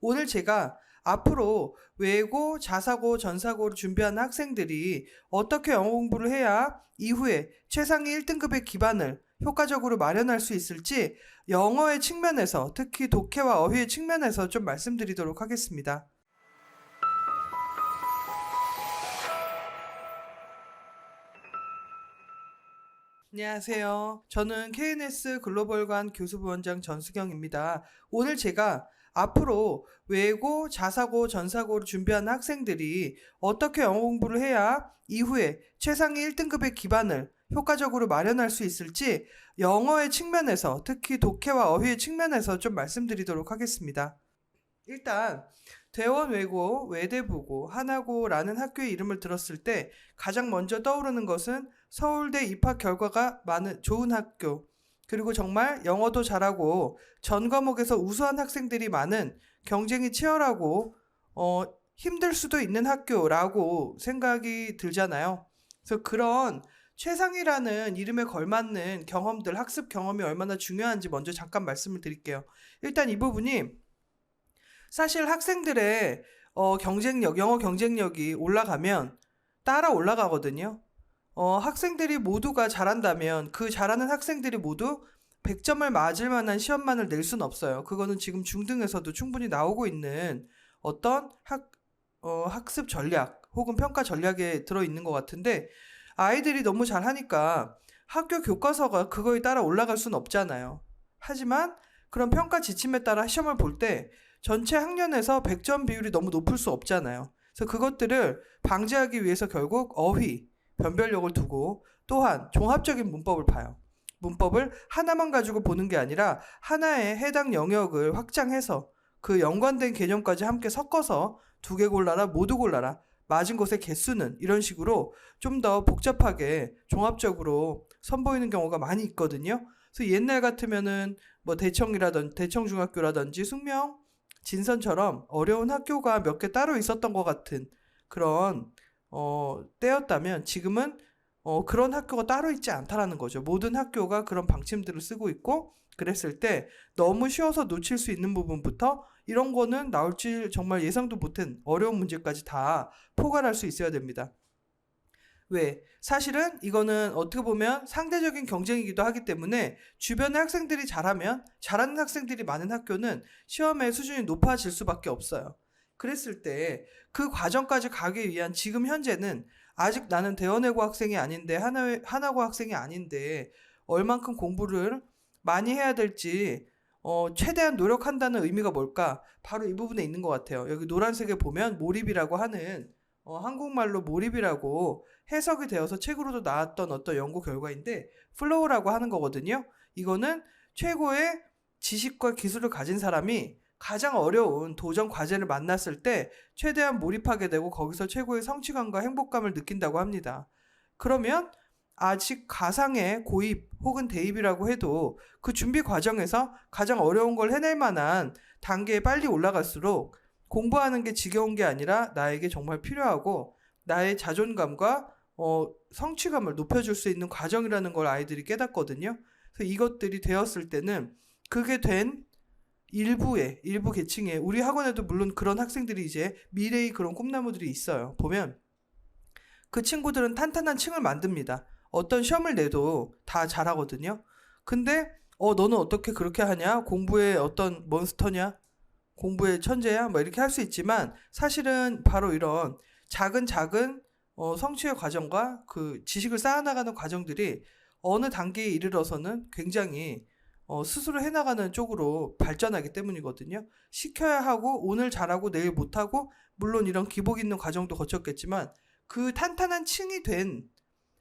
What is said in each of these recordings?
오늘 제가 앞으로 외고, 자사고, 전사고를 준비하는 학생들이 어떻게 영어 공부를 해야 이후에 최상위 1등급의 기반을 효과적으로 마련할 수 있을지 영어의 측면에서, 특히 독해와 어휘의 측면에서 좀 말씀드리도록 하겠습니다. 안녕하세요. 저는 KNS 글로벌관 교수부원장 전수경입니다. 오늘 제가 앞으로 외고, 자사고, 전사고를 준비하는 학생들이 어떻게 영어 공부를 해야 이후에 최상위 1등급의 기반을 효과적으로 마련할 수 있을지 영어의 측면에서, 특히 독해와 어휘의 측면에서 좀 말씀드리도록 하겠습니다. 일단 대원외고, 외대부고, 하나고라는 학교의 이름을 들었을 때 가장 먼저 떠오르는 것은 서울대 입학 결과가 좋은 학교, 그리고 정말 영어도 잘하고 전 과목에서 우수한 학생들이 많은, 경쟁이 치열하고 힘들 수도 있는 학교라고 생각이 들잖아요. 그래서 그런 최상이라는 이름에 걸맞는 경험들, 학습 경험이 얼마나 중요한지 먼저 잠깐 말씀을 드릴게요. 일단 이 부분이 사실 학생들의 영어 경쟁력이 올라가면 따라 올라가거든요. 학생들이 모두가 잘한다면 그 잘하는 학생들이 모두 100점을 맞을 만한 시험만을 낼 수는 없어요. 그거는 지금 중등에서도 충분히 나오고 있는 어떤 학습 전략 혹은 평가 전략에 들어있는 것 같은데, 아이들이 너무 잘하니까 학교 교과서가 그거에 따라 올라갈 수는 없잖아요. 하지만 그런 평가 지침에 따라 시험을 볼 때 전체 학년에서 100점 비율이 너무 높을 수 없잖아요. 그래서 그것들을 방지하기 위해서 결국 어휘, 변별력을 두고, 또한 종합적인 문법을 봐요. 문법을 하나만 가지고 보는 게 아니라 하나의 해당 영역을 확장해서 그 연관된 개념까지 함께 섞어서 2개 골라라, 모두 골라라, 맞은 것의 개수는, 이런 식으로 좀 더 복잡하게 종합적으로 선보이는 경우가 많이 있거든요. 그래서 옛날 같으면은 뭐 대청중학교라든지 숙명, 진선처럼 어려운 학교가 몇 개 따로 있었던 것 같은 그런 때였다면, 지금은 그런 학교가 따로 있지 않다라는 거죠. 모든 학교가 그런 방침들을 쓰고 있고, 그랬을 때 너무 쉬워서 놓칠 수 있는 부분부터 이런 거는 나올지 정말 예상도 못한 어려운 문제까지 다 포괄할 수 있어야 됩니다. 왜? 사실은 이거는 어떻게 보면 상대적인 경쟁이기도 하기 때문에 주변의 학생들이 잘하면, 잘하는 학생들이 많은 학교는 시험의 수준이 높아질 수밖에 없어요. 그랬을 때 그 과정까지 가기 위한, 지금 현재는 아직 나는 대원외고 학생이 아닌데 하나고 학생이 아닌데 얼만큼 공부를 많이 해야 될지 최대한 노력한다는 의미가 뭘까? 바로 이 부분에 있는 것 같아요. 여기 노란색에 보면 몰입이라고 하는, 한국말로 몰입이라고 해석이 되어서 책으로도 나왔던 어떤 연구 결과인데, 플로우라고 하는 거거든요. 이거는 최고의 지식과 기술을 가진 사람이 가장 어려운 도전 과제를 만났을 때 최대한 몰입하게 되고 거기서 최고의 성취감과 행복감을 느낀다고 합니다. 그러면 아직 가상의 고입 혹은 대입이라고 해도 그 준비 과정에서 가장 어려운 걸 해낼 만한 단계에 빨리 올라갈수록 공부하는 게 지겨운 게 아니라 나에게 정말 필요하고 나의 자존감과 성취감을 높여줄 수 있는 과정이라는 걸 아이들이 깨닫거든요. 그래서 이것들이 되었을 때는, 그게 된 일부 계층에, 우리 학원에도 물론 그런 학생들이 이제 미래의 그런 꿈나무들이 있어요. 보면 그 친구들은 탄탄한 층을 만듭니다. 어떤 시험을 내도 다 잘하거든요. 근데 너는 어떻게 그렇게 하냐? 공부에 어떤 몬스터냐? 공부의 천재야? 뭐 이렇게 할 수 있지만, 사실은 바로 이런 작은 성취의 과정과 그 지식을 쌓아나가는 과정들이 어느 단계에 이르러서는 굉장히 스스로 해나가는 쪽으로 발전하기 때문이거든요. 시켜야 하고 오늘 잘하고 내일 못하고, 물론 이런 기복 있는 과정도 거쳤겠지만, 그 탄탄한 층이 된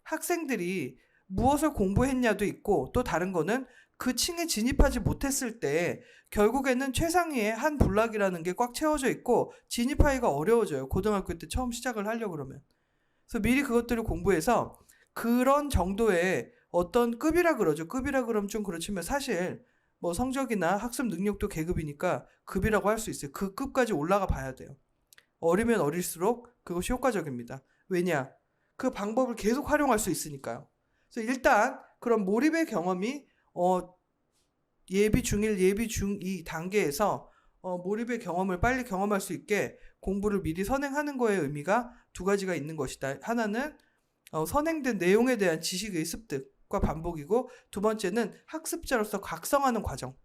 학생들이 무엇을 공부했냐도 있고, 또 다른 거는 그 층에 진입하지 못했을 때 결국에는 최상위의 한 블락이라는 게 꽉 채워져 있고 진입하기가 어려워져요. 고등학교 때 처음 시작을 하려고 그러면. 그래서 미리 그것들을 공부해서 그런 정도의 어떤 급이라 그러죠. 급이라 그러면 좀 그렇지만 사실 뭐 성적이나 학습 능력도 계급이니까 급이라고 할 수 있어요. 그 급까지 올라가 봐야 돼요. 어리면 어릴수록 그것이 효과적입니다. 왜냐? 그 방법을 계속 활용할 수 있으니까요. 그래서 일단 그런 몰입의 경험이 예비 중1, 예비 중2 단계에서 몰입의 경험을 빨리 경험할 수 있게 공부를 미리 선행하는 거에 의미가 두 가지가 있는 것이다. 하나는 선행된 내용에 대한 지식의 습득과 반복이고, 두 번째는 학습자로서 각성하는 과정.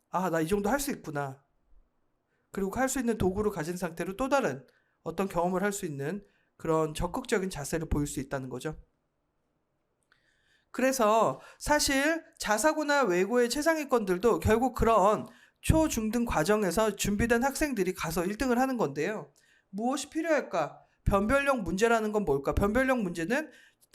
아, 나 이 정도 할 수 있구나. 그리고 할 수 있는 도구를 가진 상태로 또 다른 어떤 경험을 할 수 있는 그런 적극적인 자세를 보일 수 있다는 거죠. 그래서 사실 자사고나 외고의 최상위권들도 결국 그런 초, 중 등 과정에서 준비된 학생들이 가서 1등을 하는 건데요. 무엇이 필요할까? 변별력 문제라는 건 뭘까? 변별력 문제는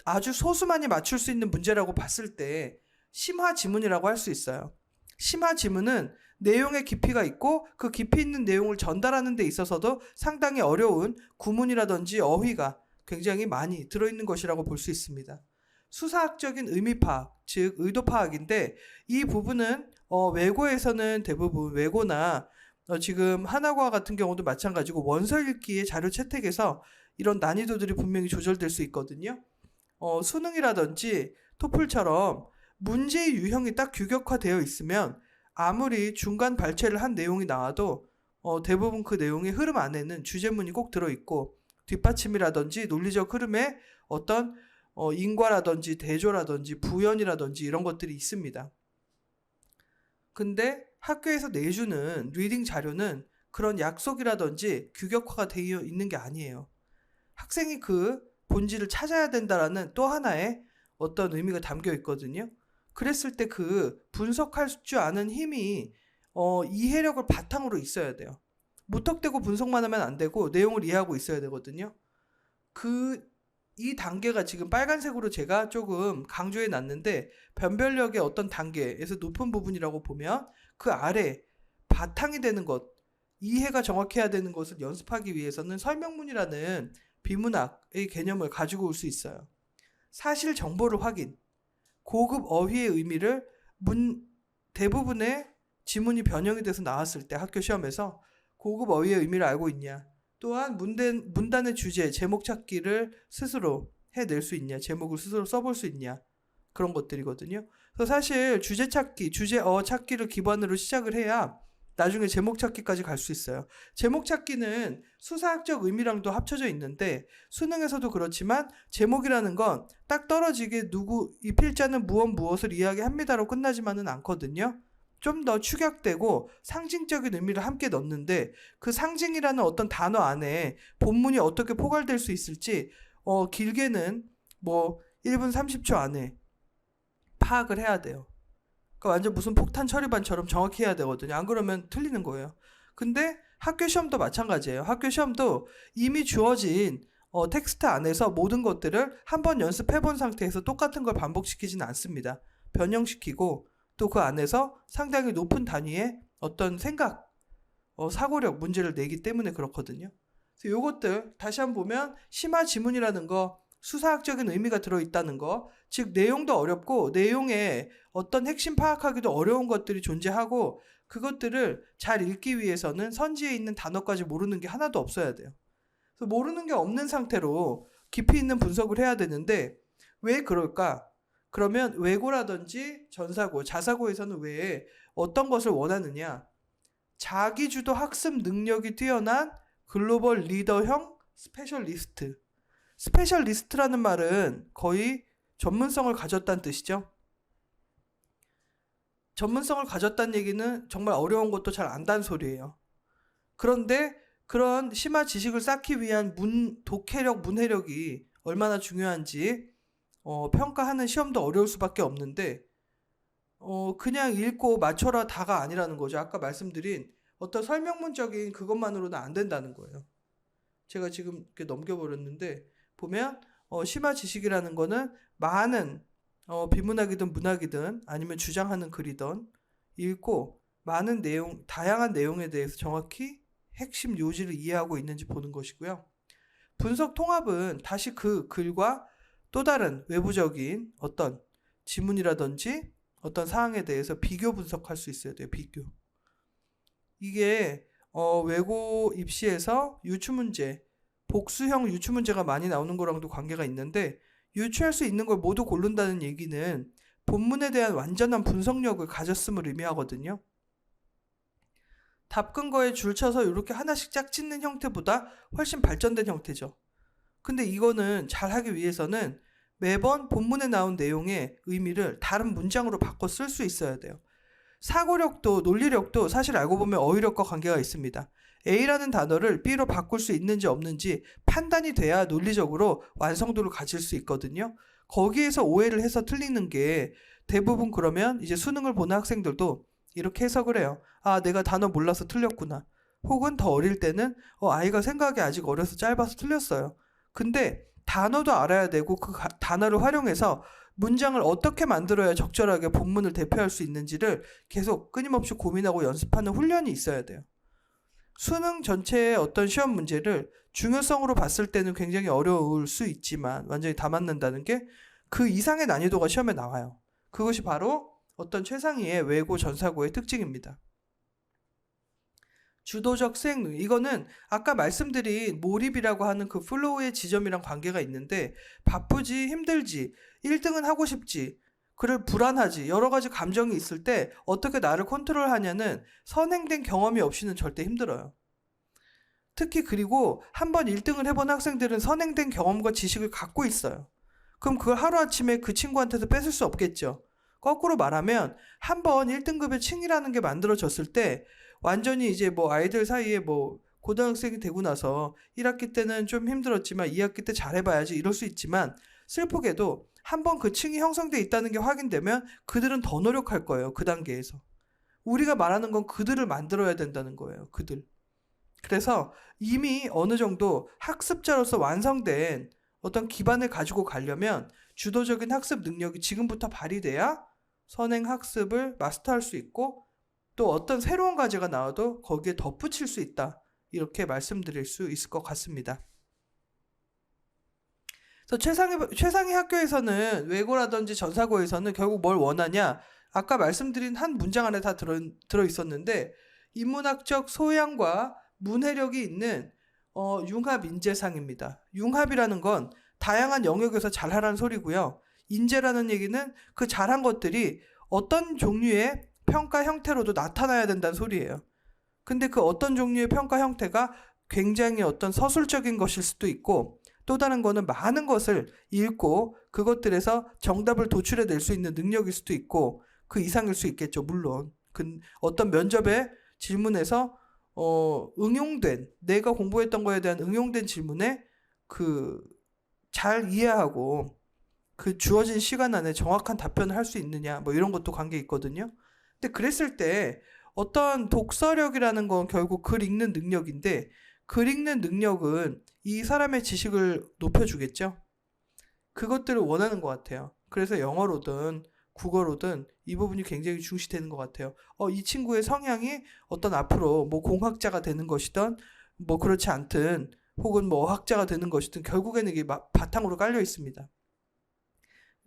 아주 소수만이 맞출 수 있는 문제라고 봤을 때 심화 지문이라고 할 수 있어요. 심화 지문은 내용의 깊이가 있고 그 깊이 있는 내용을 전달하는 데 있어서도 상당히 어려운 구문이라든지 어휘가 굉장히 많이 들어있는 것이라고 볼 수 있습니다. 수사학적인 의미 파악, 즉 의도 파악인데, 이 부분은 외고에서는 대부분 외고나 지금 한화과 같은 경우도 마찬가지고 원서 읽기의 자료 채택에서 이런 난이도들이 분명히 조절될 수 있거든요. 수능이라든지 토플처럼 문제의 유형이 딱 규격화되어 있으면 아무리 중간 발췌를 한 내용이 나와도 대부분 그 내용의 흐름 안에는 주제문이 꼭 들어있고 뒷받침이라든지 논리적 흐름에 어떤 인과라든지 대조라든지 부연이라든지 이런 것들이 있습니다. 근데 학교에서 내주는 리딩 자료는 그런 약속이라든지 규격화가 되어 있는 게 아니에요. 학생이 그 본질을 찾아야 된다라는 또 하나의 어떤 의미가 담겨 있거든요. 그랬을 때 그 분석할 줄 아는 힘이 이해력을 바탕으로 있어야 돼요. 무턱대고 분석만 하면 안 되고 내용을 이해하고 있어야 되거든요. 이 단계가 지금 빨간색으로 제가 조금 강조해 놨는데, 변별력의 어떤 단계에서 높은 부분이라고 보면 그 아래 바탕이 되는 것, 이해가 정확해야 되는 것을 연습하기 위해서는 설명문이라는 비문학의 개념을 가지고 올 수 있어요. 사실 정보를 확인, 고급 어휘의 의미를 대부분의 지문이 변형이 돼서 나왔을 때 학교 시험에서 고급 어휘의 의미를 알고 있냐, 또한 문단의 주제, 제목 찾기를 스스로 해낼 수 있냐, 제목을 스스로 써볼 수 있냐, 그런 것들이거든요. 그래서 사실 주제 찾기, 주제어 찾기를 기반으로 시작을 해야 나중에 제목 찾기까지 갈 수 있어요. 제목 찾기는 수사학적 의미랑도 합쳐져 있는데 수능에서도 그렇지만 제목이라는 건 딱 떨어지게 이 필자는 무엇을 이야기합니다로 끝나지만은 않거든요. 좀 더 축약되고 상징적인 의미를 함께 넣는데, 그 상징이라는 어떤 단어 안에 본문이 어떻게 포괄될 수 있을지 길게는 1분 30초 안에 파악을 해야 돼요. 그러니까 완전 무슨 폭탄 처리반처럼 정확히 해야 되거든요. 안 그러면 틀리는 거예요. 근데 학교 시험도 마찬가지예요. 학교 시험도 이미 주어진 텍스트 안에서 모든 것들을 한번 연습해 본 상태에서 똑같은 걸 반복시키지는 않습니다. 변형시키고 또 그 안에서 상당히 높은 단위의 어떤 생각, 사고력, 문제를 내기 때문에 그렇거든요. 그래서 요것들 다시 한번 보면 심화 지문이라는 거, 수사학적인 의미가 들어있다는 거, 즉 내용도 어렵고 내용에 어떤 핵심 파악하기도 어려운 것들이 존재하고, 그것들을 잘 읽기 위해서는 선지에 있는 단어까지 모르는 게 하나도 없어야 돼요. 그래서 모르는 게 없는 상태로 깊이 있는 분석을 해야 되는데 왜 그럴까? 그러면 외고라든지 전사고, 자사고에서는 왜 어떤 것을 원하느냐? 자기주도 학습 능력이 뛰어난 글로벌 리더형 스페셜리스트. 스페셜리스트라는 말은 거의 전문성을 가졌다는 뜻이죠. 전문성을 가졌다는 얘기는 정말 어려운 것도 잘 안다는 소리예요. 그런데 그런 심화 지식을 쌓기 위한 독해력, 문해력이 얼마나 중요한지 평가하는 시험도 어려울 수밖에 없는데 그냥 읽고 맞춰라 다가 아니라는 거죠. 아까 말씀드린 어떤 설명문적인 그것만으로는 안 된다는 거예요. 제가 지금 이렇게 넘겨버렸는데 보면 심화 지식이라는 거는 많은 비문학이든 문학이든 아니면 주장하는 글이든 읽고 많은 내용, 다양한 내용에 대해서 정확히 핵심 요지를 이해하고 있는지 보는 것이고요. 분석 통합은 다시 그 글과 또 다른 외부적인 어떤 지문이라든지 어떤 사항에 대해서 비교 분석할 수 있어야 돼요. 비교. 이게 외고 입시에서 유추문제, 복수형 유추문제가 많이 나오는 거랑도 관계가 있는데, 유추할 수 있는 걸 모두 고른다는 얘기는 본문에 대한 완전한 분석력을 가졌음을 의미하거든요. 답 근거에 줄 쳐서 이렇게 하나씩 짝 짓는 형태보다 훨씬 발전된 형태죠. 근데 이거는 잘 하기 위해서는 매번 본문에 나온 내용의 의미를 다른 문장으로 바꿔 쓸 수 있어야 돼요. 사고력도 논리력도 사실 알고 보면 어휘력과 관계가 있습니다. A라는 단어를 B로 바꿀 수 있는지 없는지 판단이 돼야 논리적으로 완성도를 가질 수 있거든요. 거기에서 오해를 해서 틀리는 게 대부분 그러면 이제 수능을 보는 학생들도 이렇게 해석을 해요. 아, 내가 단어 몰라서 틀렸구나. 혹은 더 어릴 때는 아이가 생각이 아직 어려서 짧아서 틀렸어요. 근데 단어도 알아야 되고 그 단어를 활용해서 문장을 어떻게 만들어야 적절하게 본문을 대표할 수 있는지를 계속 끊임없이 고민하고 연습하는 훈련이 있어야 돼요. 수능 전체의 어떤 시험 문제를 중요성으로 봤을 때는 굉장히 어려울 수 있지만 완전히 다 맞는다는 게 그 이상의 난이도가 시험에 나와요. 그것이 바로 어떤 최상위의 외고 전사고의 특징입니다. 주도적 수행 능력. 이거는 아까 말씀드린 몰입이라고 하는 그 플로우의 지점이랑 관계가 있는데 바쁘지 힘들지 1등은 하고 싶지 그래 불안하지 여러 가지 감정이 있을 때 어떻게 나를 컨트롤하냐는 선행된 경험이 없이는 절대 힘들어요. 특히 그리고 한번 1등을 해본 학생들은 선행된 경험과 지식을 갖고 있어요. 그럼 그걸 하루아침에 그 친구한테서 뺏을 수 없겠죠. 거꾸로 말하면 한번 1등급의 층이라는 게 만들어졌을 때 완전히 이제 뭐 아이들 사이에 뭐 고등학생이 되고 나서 1학기 때는 좀 힘들었지만 2학기 때 잘해봐야지 이럴 수 있지만 슬프게도 한번 그 층이 형성돼 있다는 게 확인되면 그들은 더 노력할 거예요. 그 단계에서. 우리가 말하는 건 그들을 만들어야 된다는 거예요. 그들. 그래서 이미 어느 정도 학습자로서 완성된 어떤 기반을 가지고 가려면 주도적인 학습 능력이 지금부터 발휘돼야 선행 학습을 마스터할 수 있고 또 어떤 새로운 과제가 나와도 거기에 덧붙일 수 있다. 이렇게 말씀드릴 수 있을 것 같습니다. 그래서 최상위 학교에서는 외고라든지 전사고에서는 결국 뭘 원하냐? 아까 말씀드린 한 문장 안에 다 들어있었는데 인문학적 소양과 문해력이 있는 융합인재상입니다. 융합이라는 건 다양한 영역에서 잘하라는 소리고요. 인재라는 얘기는 그 잘한 것들이 어떤 종류의 평가 형태로도 나타나야 된다는 소리예요. 근데 그 어떤 종류의 평가 형태가 굉장히 어떤 서술적인 것일 수도 있고 또 다른 거는 많은 것을 읽고 그것들에서 정답을 도출해낼 수 있는 능력일 수도 있고 그 이상일 수 있겠죠. 물론 어떤 면접의 질문에서 응용된 내가 공부했던 거에 대한 응용된 질문에 잘 이해하고 그 주어진 시간 안에 정확한 답변을 할 수 있느냐 뭐 이런 것도 관계 있거든요. 근데 그랬을 때 어떤 독서력이라는 건 결국 글 읽는 능력인데 글 읽는 능력은 이 사람의 지식을 높여주겠죠. 그것들을 원하는 것 같아요. 그래서 영어로든 국어로든 이 부분이 굉장히 중시되는 것 같아요. 이 친구의 성향이 어떤 앞으로 뭐 공학자가 되는 것이든 뭐 그렇지 않든 혹은 뭐 어학자가 되는 것이든 결국에는 이게 바탕으로 깔려 있습니다.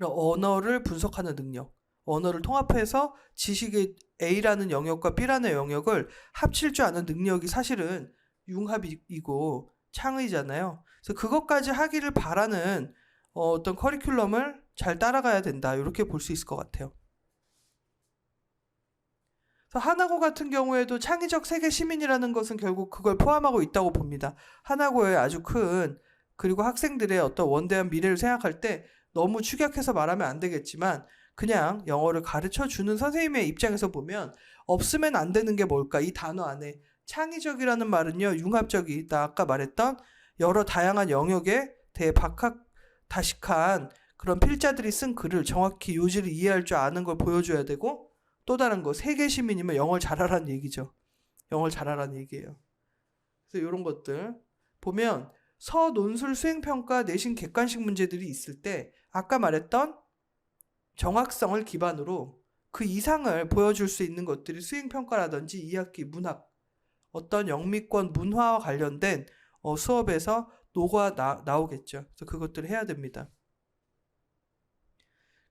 언어를 분석하는 능력, 언어를 통합해서 지식의 A라는 영역과 B라는 영역을 합칠 줄 아는 능력이 사실은 융합이고 창의잖아요. 그래서 그것까지 하기를 바라는 어떤 커리큘럼을 잘 따라가야 된다. 이렇게 볼 수 있을 것 같아요. 그래서 하나고 같은 경우에도 창의적 세계 시민이라는 것은 결국 그걸 포함하고 있다고 봅니다. 하나고의 아주 큰 그리고 학생들의 어떤 원대한 미래를 생각할 때 너무 축약해서 말하면 안 되겠지만 그냥 영어를 가르쳐주는 선생님의 입장에서 보면 없으면 안 되는 게 뭘까? 이 단어 안에 창의적이라는 말은요. 융합적이다. 아까 말했던 여러 다양한 영역에 대해 박학다식한 그런 필자들이 쓴 글을 정확히 요지를 이해할 줄 아는 걸 보여줘야 되고 또 다른 거 세계 시민이면 영어를 잘하라는 얘기죠. 영어를 잘하라는 얘기예요. 그래서 이런 것들 보면 서논술 수행평가 내신 객관식 문제들이 있을 때 아까 말했던 정확성을 기반으로 그 이상을 보여줄 수 있는 것들이 수행평가라든지 2학기 문학 어떤 영미권 문화와 관련된 수업에서 나오겠죠. 그래서 그것들을 해야 됩니다.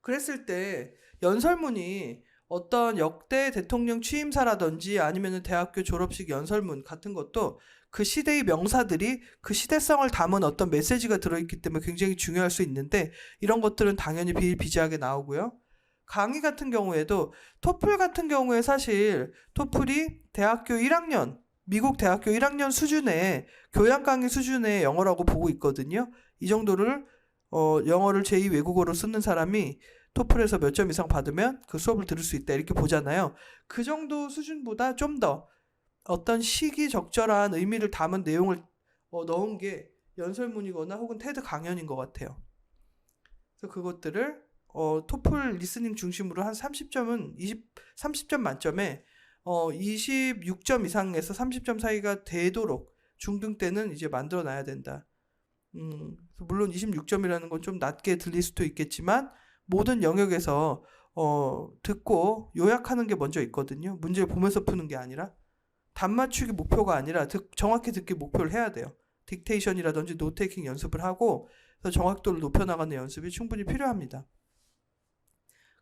그랬을 때 연설문이 어떤 역대 대통령 취임사라든지 아니면 대학교 졸업식 연설문 같은 것도 그 시대의 명사들이 그 시대성을 담은 어떤 메시지가 들어있기 때문에 굉장히 중요할 수 있는데 이런 것들은 당연히 비일비재하게 나오고요. 강의 같은 경우에도 토플 같은 경우에 사실 토플이 대학교 1학년, 미국 대학교 1학년 수준의 교양 강의 수준의 영어라고 보고 있거든요. 이 정도를 영어를 제2 외국어로 쓰는 사람이 토플에서 몇 점 이상 받으면 그 수업을 들을 수 있다 이렇게 보잖아요. 그 정도 수준보다 좀 더 어떤 시기적절한 의미를 담은 내용을 넣은 게 연설문이거나 혹은 테드 강연인 것 같아요. 그래서 그것들을 토플 리스닝 중심으로 한 30점은 30점 만점에 26점 이상에서 30점 사이가 되도록 중등 때는 이제 만들어 놔야 된다. 물론 26점이라는 건 좀 낮게 들릴 수도 있겠지만 모든 영역에서 듣고 요약하는 게 먼저 있거든요. 문제를 보면서 푸는 게 아니라 답 맞추기 목표가 아니라 정확히 듣기 목표를 해야 돼요. 딕테이션이라든지 노테이킹 연습을 하고 그래서 정확도를 높여나가는 연습이 충분히 필요합니다.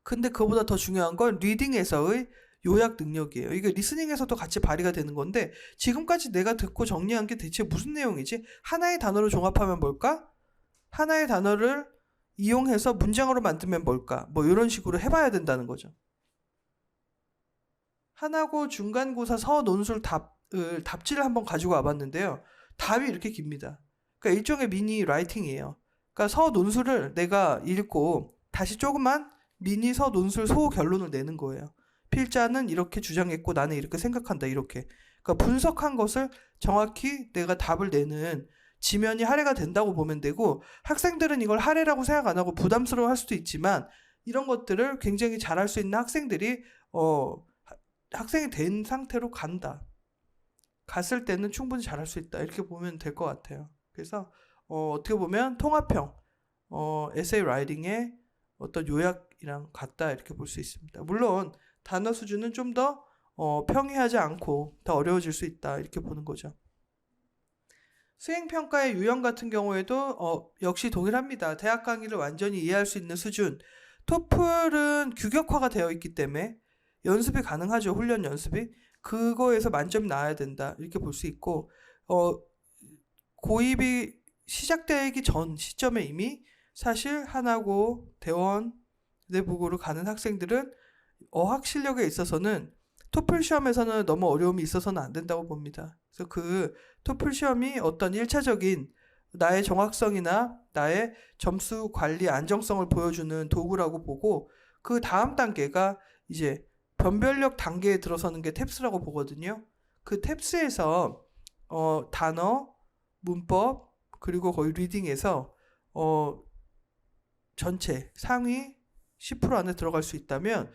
근데 그보다 더 중요한 건 리딩에서의 요약 능력이에요. 이게 리스닝에서도 같이 발휘가 되는 건데 지금까지 내가 듣고 정리한 게 대체 무슨 내용이지? 하나의 단어로 종합하면 뭘까? 하나의 단어를 이용해서 문장으로 만들면 뭘까? 뭐 이런 식으로 해봐야 된다는 거죠. 하나고 중간고사 서논술 답지를 한번 가지고 와봤는데요. 답이 이렇게 깁니다. 그러니까 일종의 미니 라이팅이에요. 그러니까 서논술을 내가 읽고 다시 조그만 미니 서논술 소결론을 내는 거예요. 필자는 이렇게 주장했고 나는 이렇게 생각한다 이렇게. 그러니까 분석한 것을 정확히 내가 답을 내는 지면이 할애가 된다고 보면 되고 학생들은 이걸 할애라고 생각 안 하고 부담스러워 할 수도 있지만 이런 것들을 굉장히 잘할 수 있는 학생들이 학생이 된 상태로 간다. 갔을 때는 충분히 잘할 수 있다. 이렇게 보면 될 것 같아요. 그래서 어떻게 보면 통합형 에세이 라이팅의 어떤 요약이랑 같다 이렇게 볼 수 있습니다. 물론 단어 수준은 좀 더 평이하지 않고 더 어려워질 수 있다 이렇게 보는 거죠. 수행평가의 유형 같은 경우에도 역시 동일합니다. 대학 강의를 완전히 이해할 수 있는 수준. 토플은 규격화가 되어 있기 때문에 연습이 가능하죠. 훈련 연습이. 그거에서 만점이 나와야 된다. 이렇게 볼 수 있고 고입이 시작되기 전 시점에 이미 사실 하나고 대원 내부고로 가는 학생들은 어학 실력에 있어서는 토플 시험에서는 너무 어려움이 있어서는 안 된다고 봅니다. 그래서 그 토플 시험이 어떤 1차적인 나의 정확성이나 나의 점수 관리 안정성을 보여주는 도구라고 보고 그 다음 단계가 이제 변별력 단계에 들어서는 게 탭스라고 보거든요. 그 탭스에서 단어, 문법 그리고 거의 리딩에서 전체 상위 10% 안에 들어갈 수 있다면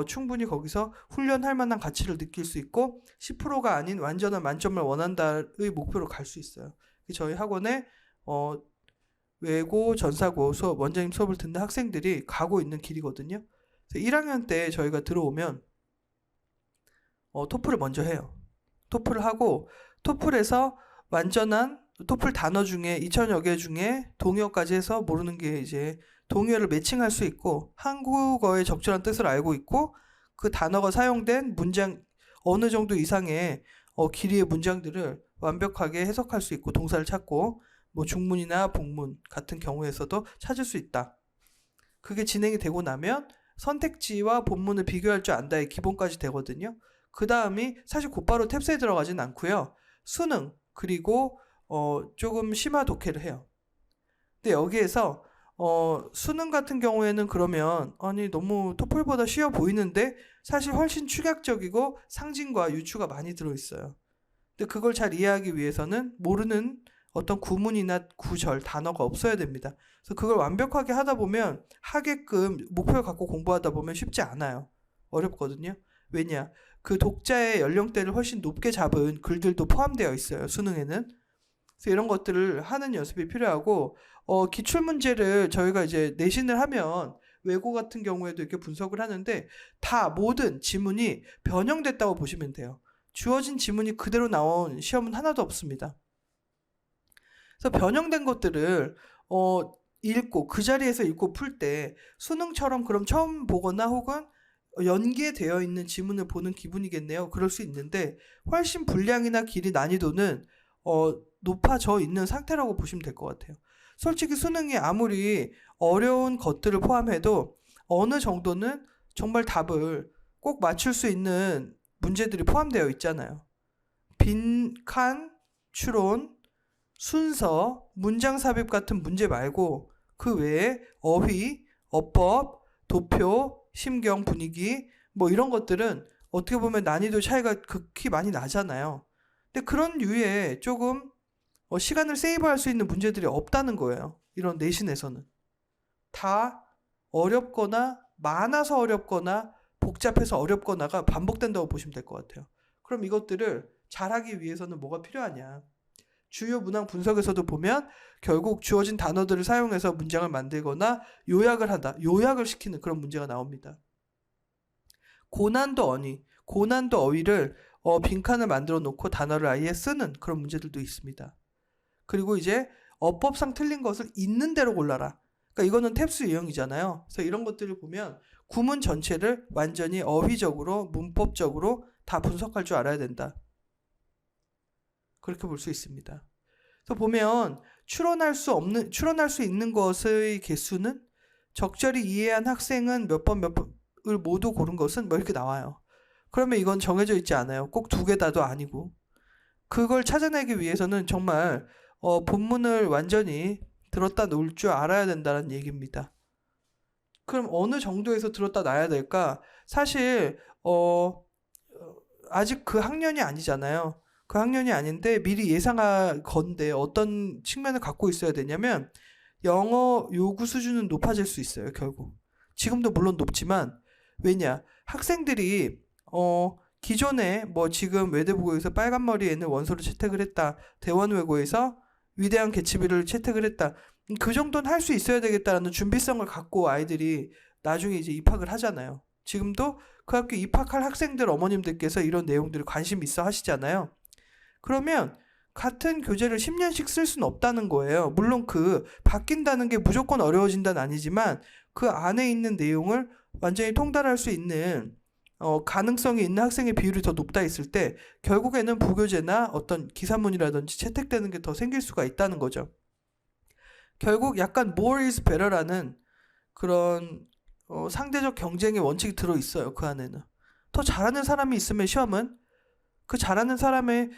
충분히 거기서 훈련할 만한 가치를 느낄 수 있고 10%가 아닌 완전한 만점을 원한다의 목표로 갈 수 있어요. 저희 학원에 외고 전사고 수업, 원장님 수업을 듣는 학생들이 가고 있는 길이거든요. 그래서 1학년 때 저희가 들어오면 토플을 먼저 해요. 토플을 하고 토플에서 완전한 토플 단어 중에 2000여 개 중에 동의어까지 해서 모르는 게 이제 동의어를 매칭할 수 있고 한국어의 적절한 뜻을 알고 있고 그 단어가 사용된 문장 어느 정도 이상의 길이의 문장들을 완벽하게 해석할 수 있고 동사를 찾고 뭐 중문이나 복문 같은 경우에서도 찾을 수 있다. 그게 진행이 되고 나면 선택지와 본문을 비교할 줄 안다의 기본까지 되거든요. 그 다음이 사실 곧바로 탭스에 들어가진 않고요. 수능 그리고 조금 심화 독해를 해요. 근데 여기에서 수능 같은 경우에는 그러면 아니 너무 토플보다 쉬워 보이는데 사실 훨씬 축약적이고 상징과 유추가 많이 들어있어요. 근데 그걸 잘 이해하기 위해서는 모르는 어떤 구문이나 구절, 단어가 없어야 됩니다. 그래서 그걸 완벽하게 하다 보면 하게끔 목표를 갖고 공부하다 보면 쉽지 않아요. 어렵거든요. 왜냐? 그 독자의 연령대를 훨씬 높게 잡은 글들도 포함되어 있어요. 수능에는. 그래서 이런 것들을 하는 연습이 필요하고 기출문제를 저희가 이제 내신을 하면 외고 같은 경우에도 이렇게 분석을 하는데 다 모든 지문이 변형됐다고 보시면 돼요. 주어진 지문이 그대로 나온 시험은 하나도 없습니다. 그래서 변형된 것들을 읽고 그 자리에서 읽고 풀 때 수능처럼 그럼 처음 보거나 혹은 연계되어 있는 지문을 보는 기분이겠네요. 그럴 수 있는데 훨씬 분량이나 길이 난이도는 높아져 있는 상태라고 보시면 될 것 같아요. 솔직히 수능이 아무리 어려운 것들을 포함해도 어느 정도는 정말 답을 꼭 맞출 수 있는 문제들이 포함되어 있잖아요. 빈칸, 추론, 순서, 문장 삽입 같은 문제 말고 그 외에 어휘, 어법, 도표, 심경, 분위기 뭐 이런 것들은 어떻게 보면 난이도 차이가 극히 많이 나잖아요. 근데 그런 류의 조금 시간을 세이브할 수 있는 문제들이 없다는 거예요. 이런 내신에서는. 다 어렵거나 많아서 어렵거나 복잡해서 어렵거나가 반복된다고 보시면 될 것 같아요. 그럼 이것들을 잘하기 위해서는 뭐가 필요하냐? 주요 문항 분석에서도 보면 결국 주어진 단어들을 사용해서 문장을 만들거나 요약을 한다. 요약을 시키는 그런 문제가 나옵니다. 고난도 어휘, 고난도 어휘를 빈칸을 만들어 놓고 단어를 아예 쓰는 그런 문제들도 있습니다. 그리고 이제 어법상 틀린 것을 있는 대로 골라라. 그러니까 이거는 탭스 유형이잖아요. 그래서 이런 것들을 보면 구문 전체를 완전히 어휘적으로, 문법적으로 다 분석할 줄 알아야 된다. 그렇게 볼 수 있습니다. 그래서 보면 추론할 수 있는 것의 개수는 적절히 이해한 학생은 몇 번을 모두 고른 것은 뭐 이렇게 나와요. 그러면 이건 정해져 있지 않아요. 꼭 2개 다도 아니고. 그걸 찾아내기 위해서는 정말 본문을 완전히 들었다 놓을 줄 알아야 된다는 얘기입니다. 그럼 어느 정도에서 들었다 놔야 될까? 사실 아직 그 학년이 아니잖아요. 그 학년이 아닌데 미리 예상하건대 어떤 측면을 갖고 있어야 되냐면 영어 요구 수준은 높아질 수 있어요. 결국. 지금도 물론 높지만 왜냐? 학생들이 기존에 뭐 지금 외대부고에서 빨간머리에는 원서를 채택을 했다. 대원외고에서 위대한 개츠비를 채택을 했다. 그 정도는 할 수 있어야 되겠다라는 준비성을 갖고 아이들이 나중에 이제 입학을 하잖아요. 지금도 그 학교 입학할 학생들 어머님들께서 이런 내용들을 관심 있어 하시잖아요. 그러면 같은 교재를 10년씩 쓸 수는 없다는 거예요. 물론 그 바뀐다는 게 무조건 어려워진다는 아니지만 그 안에 있는 내용을 완전히 통달할 수 있는 가능성이 있는 학생의 비율이 더 높다 했을 때 결국에는 부교재나 어떤 기사문이라든지 채택되는 게 더 생길 수가 있다는 거죠. 결국 약간 more is better라는 그런 상대적 경쟁의 원칙이 들어있어요. 그 안에는. 더 잘하는 사람이 있으면 시험은 그 잘하는 사람의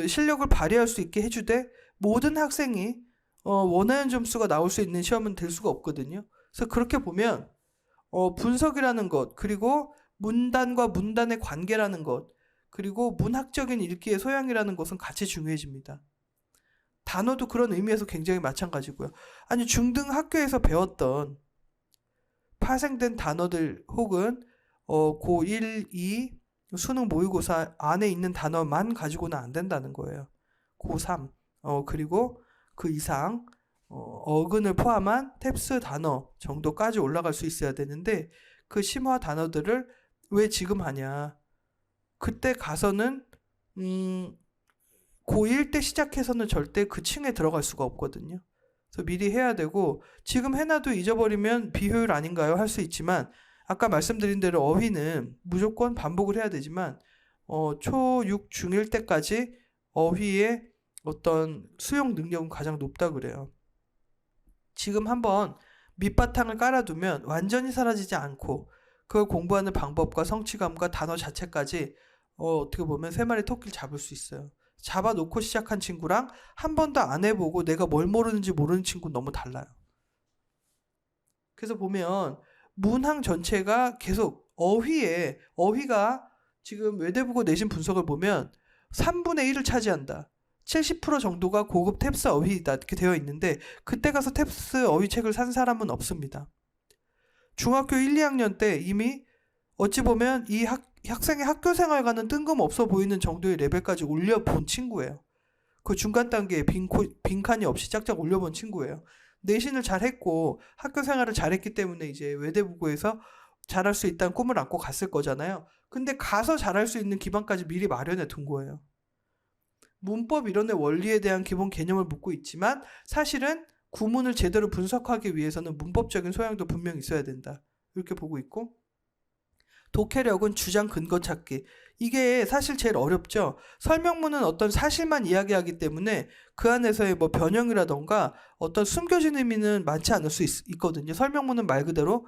실력을 발휘할 수 있게 해주되 모든 학생이 원하는 점수가 나올 수 있는 시험은 될 수가 없거든요. 그래서 그렇게 보면 분석이라는 것, 그리고 문단과 문단의 관계라는 것, 그리고 문학적인 읽기의 소양이라는 것은 같이 중요해집니다. 단어도 그런 의미에서 굉장히 마찬가지고요. 아니 중등 학교에서 배웠던 파생된 단어들 혹은 고1, 2 수능 모의고사 안에 있는 단어만 가지고는 안 된다는 거예요. 고3 그리고 그 이상 어근을 포함한 탭스 단어 정도까지 올라갈 수 있어야 되는데 그 심화 단어들을 왜 지금 하냐. 그때 가서는 고1 때 시작해서는 절대 그 층에 들어갈 수가 없거든요. 그래서 미리 해야 되고 지금 해놔도 잊어버리면 비효율 아닌가요? 할 수 있지만 아까 말씀드린 대로 어휘는 무조건 반복을 해야 되지만 초 6, 중1 때까지 어휘의 어떤 수용 능력은 가장 높다 그래요. 지금 한번 밑바탕을 깔아두면 완전히 사라지지 않고 그걸 공부하는 방법과 성취감과 단어 자체까지 어떻게 보면 3마리 토끼를 잡을 수 있어요. 잡아놓고 시작한 친구랑 한 번도 안 해보고 내가 뭘 모르는지 모르는 친구는 너무 달라요. 그래서 보면 문항 전체가 계속 어휘가 지금 외대부고 내신 분석을 보면 3분의 1을 차지한다. 70% 정도가 고급 탭스 어휘이다 이렇게 되어 있는데 그때 가서 탭스 어휘 책을 산 사람은 없습니다. 중학교 1, 2학년 때 이미 어찌 보면 이 학생의 학교 생활과는 뜬금없어 보이는 정도의 레벨까지 올려본 친구예요. 그 중간 단계에 빈칸이 없이 짝짝 올려본 친구예요. 내신을 잘했고 학교 생활을 잘했기 때문에 이제 외대부고에서 잘할 수 있다는 꿈을 안고 갔을 거잖아요. 근데 가서 잘할 수 있는 기반까지 미리 마련해 둔 거예요. 문법 이론의 원리에 대한 기본 개념을 묻고 있지만 사실은 구문을 제대로 분석하기 위해서는 문법적인 소양도 분명히 있어야 된다. 이렇게 보고 있고 독해력은 주장 근거 찾기. 이게 사실 제일 어렵죠. 설명문은 어떤 사실만 이야기하기 때문에 그 안에서의 뭐 변형이라던가 어떤 숨겨진 의미는 많지 않을 수 있거든요. 설명문은 말 그대로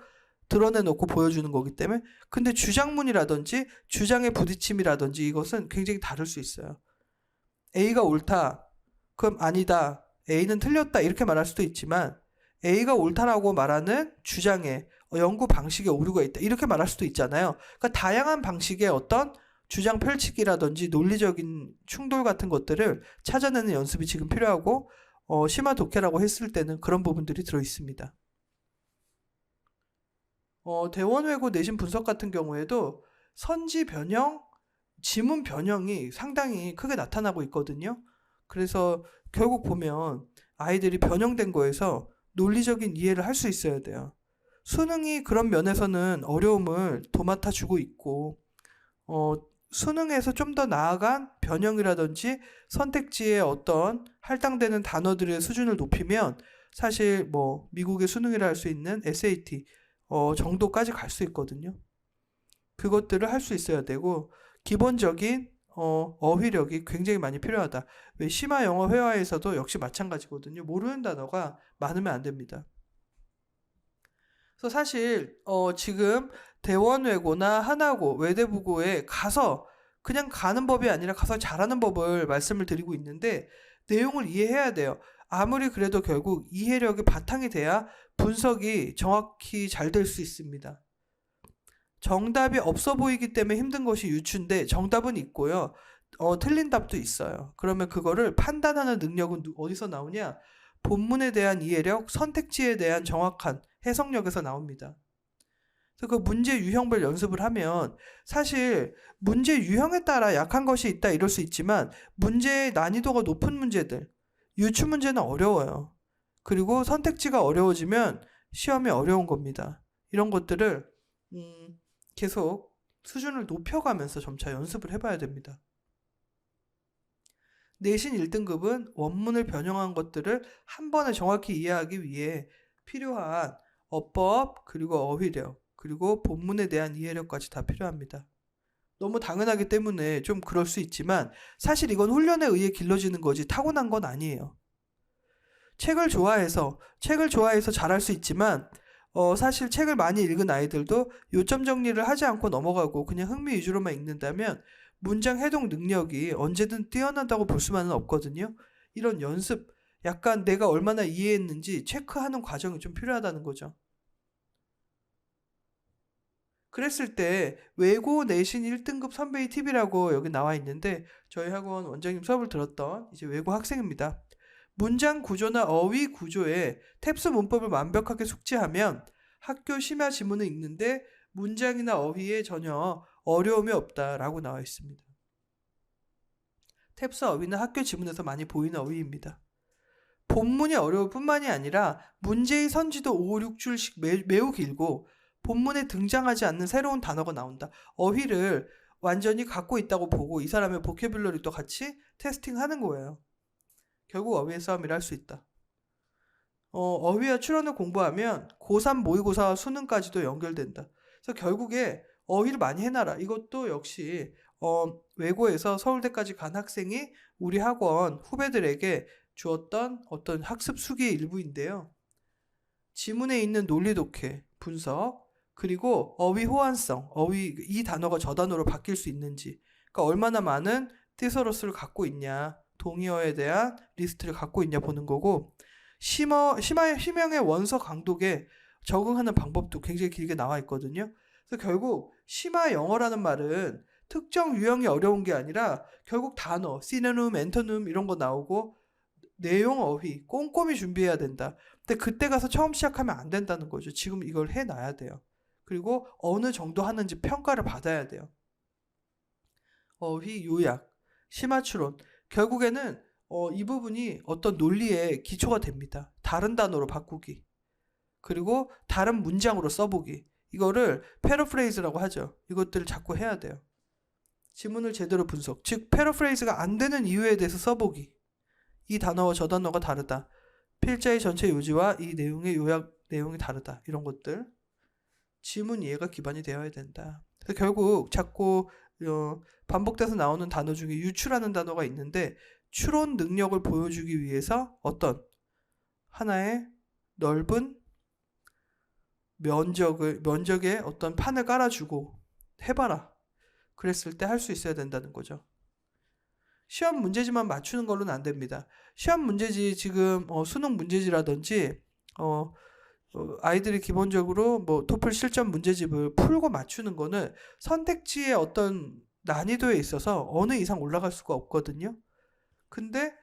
드러내놓고 보여주는 거기 때문에. 근데 주장문이라든지 주장의 부딪힘이라든지 이것은 굉장히 다를 수 있어요. A가 옳다. 그럼 아니다. A는 틀렸다. 이렇게 말할 수도 있지만 A가 옳다라고 말하는 주장에 연구 방식에 오류가 있다. 이렇게 말할 수도 있잖아요. 그러니까 다양한 방식의 어떤 주장 펼치기라든지 논리적인 충돌 같은 것들을 찾아내는 연습이 지금 필요하고 심화 독해라고 했을 때는 그런 부분들이 들어 있습니다. 대원 외고 내신 분석 같은 경우에도 선지 변형, 지문 변형이 상당히 크게 나타나고 있거든요. 그래서 결국 보면 아이들이 변형된 거에서 논리적인 이해를 할 수 있어야 돼요. 수능이 그런 면에서는 어려움을 도맡아 주고 있고 수능에서 좀 더 나아간 변형이라든지 선택지의 어떤 할당되는 단어들의 수준을 높이면 사실 뭐 미국의 수능이라 할 수 있는 SAT 정도까지 갈 수 있거든요. 그것들을 할 수 있어야 되고 기본적인 어휘력이 굉장히 많이 필요하다. 왜 심화 영어 회화에서도 역시 마찬가지거든요. 모르는 단어가 많으면 안 됩니다. 그래서 사실 지금 대원외고나 하나고 외대부고에 가서 그냥 가는 법이 아니라 가서 잘하는 법을 말씀을 드리고 있는데 내용을 이해해야 돼요. 아무리 그래도 결국 이해력이 바탕이 돼야 분석이 정확히 잘 될 수 있습니다. 정답이 없어 보이기 때문에 힘든 것이 유추인데 정답은 있고요. 틀린 답도 있어요. 그러면 그거를 판단하는 능력은 어디서 나오냐? 본문에 대한 이해력, 선택지에 대한 정확한 해석력에서 나옵니다. 그래서 그 문제 유형별 연습을 하면 사실 문제 유형에 따라 약한 것이 있다 이럴 수 있지만 문제의 난이도가 높은 문제들, 유추 문제는 어려워요. 그리고 선택지가 어려워지면 시험이 어려운 겁니다. 이런 것들을 계속 수준을 높여가면서 점차 연습을 해봐야 됩니다. 내신 1등급은 원문을 변형한 것들을 한 번에 정확히 이해하기 위해 필요한 어법, 그리고 어휘력, 그리고 본문에 대한 이해력까지 다 필요합니다. 너무 당연하기 때문에 좀 그럴 수 있지만 사실 이건 훈련에 의해 길러지는 거지 타고난 건 아니에요. 책을 좋아해서 잘할 수 있지만 사실 책을 많이 읽은 아이들도 요점 정리를 하지 않고 넘어가고 그냥 흥미 위주로만 읽는다면 문장 해동 능력이 언제든 뛰어난다고 볼 수만은 없거든요. 이런 연습, 약간 내가 얼마나 이해했는지 체크하는 과정이 좀 필요하다는 거죠. 그랬을 때 외고 내신 1등급 선배의 팁이라고 여기 나와 있는데 저희 학원 원장님 수업을 들었던 이제 외고 학생입니다. 문장 구조나 어휘 구조에 탭스 문법을 완벽하게 숙지하면 학교 심야 지문을 읽는데 문장이나 어휘에 전혀 어려움이 없다라고 나와 있습니다. 탭스 어휘는 학교 지문에서 많이 보이는 어휘입니다. 본문이 어려울 뿐만이 아니라 문제의 선지도 5, 6줄씩 매우 길고 본문에 등장하지 않는 새로운 단어가 나온다. 어휘를 완전히 갖고 있다고 보고 이 사람의 보캐뷸러리도 같이 테스팅하는 거예요. 결국 어휘의 싸움이라 할 수 있다. 어휘와 추론을 공부하면 고3 모의고사와 수능까지도 연결된다. 그래서 결국에 어휘를 많이 해놔라. 이것도 역시 외고에서 서울대까지 간 학생이 우리 학원 후배들에게 주었던 어떤 학습 수기의 일부인데요. 지문에 있는 논리 독해, 분석, 그리고 어휘 호환성, 어휘 이 단어가 저 단어로 바뀔 수 있는지, 그러니까 얼마나 많은 티서러스를 갖고 있냐, 동의어에 대한 리스트를 갖고 있냐 보는 거고, 심형의 원서 강독에 적응하는 방법도 굉장히 길게 나와 있거든요. 그래서 결국 심화 영어라는 말은 특정 유형이 어려운 게 아니라 결국 단어, 시노님, 엔토님 이런 거 나오고 내용 어휘 꼼꼼히 준비해야 된다. 근데 그때 가서 처음 시작하면 안 된다는 거죠. 지금 이걸 해놔야 돼요. 그리고 어느 정도 하는지 평가를 받아야 돼요. 어휘, 요약, 심화 추론. 결국에는 이 부분이 어떤 논리의 기초가 됩니다. 다른 단어로 바꾸기. 그리고 다른 문장으로 써보기. 이거를 패러프레이즈라고 하죠. 이것들을 자꾸 해야 돼요. 지문을 제대로 분석. 즉 패러프레이즈가 안 되는 이유에 대해서 써보기. 이 단어와 저 단어가 다르다. 필자의 전체 요지와 이 내용의 요약 내용이 다르다. 이런 것들. 지문 이해가 기반이 되어야 된다. 그래서 결국 자꾸 반복돼서 나오는 단어 중에 유추라는 단어가 있는데 추론 능력을 보여주기 위해서 어떤 하나의 넓은 면적에 어떤 판을 깔아주고 해봐라. 그랬을 때 할 수 있어야 된다는 거죠. 시험 문제지만 맞추는 걸로는 안 됩니다. 시험 문제지 지금 수능 문제지라든지 아이들이 기본적으로 뭐 토플 실전 문제집을 풀고 맞추는 거는 선택지의 어떤 난이도에 있어서 어느 이상 올라갈 수가 없거든요. 근데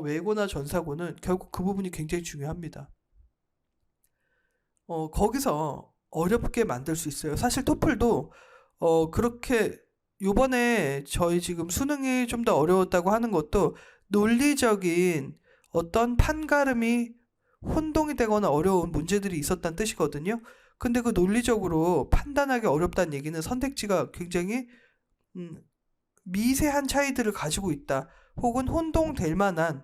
외고나 전사고는 결국 그 부분이 굉장히 중요합니다. 거기서 어렵게 만들 수 있어요. 사실 토플도 그렇게 요번에 저희 지금 수능이 좀 더 어려웠다고 하는 것도 논리적인 어떤 판가름이 혼동이 되거나 어려운 문제들이 있었다는 뜻이거든요. 근데 그 논리적으로 판단하기 어렵다는 얘기는 선택지가 굉장히 미세한 차이들을 가지고 있다. 혹은 혼동될 만한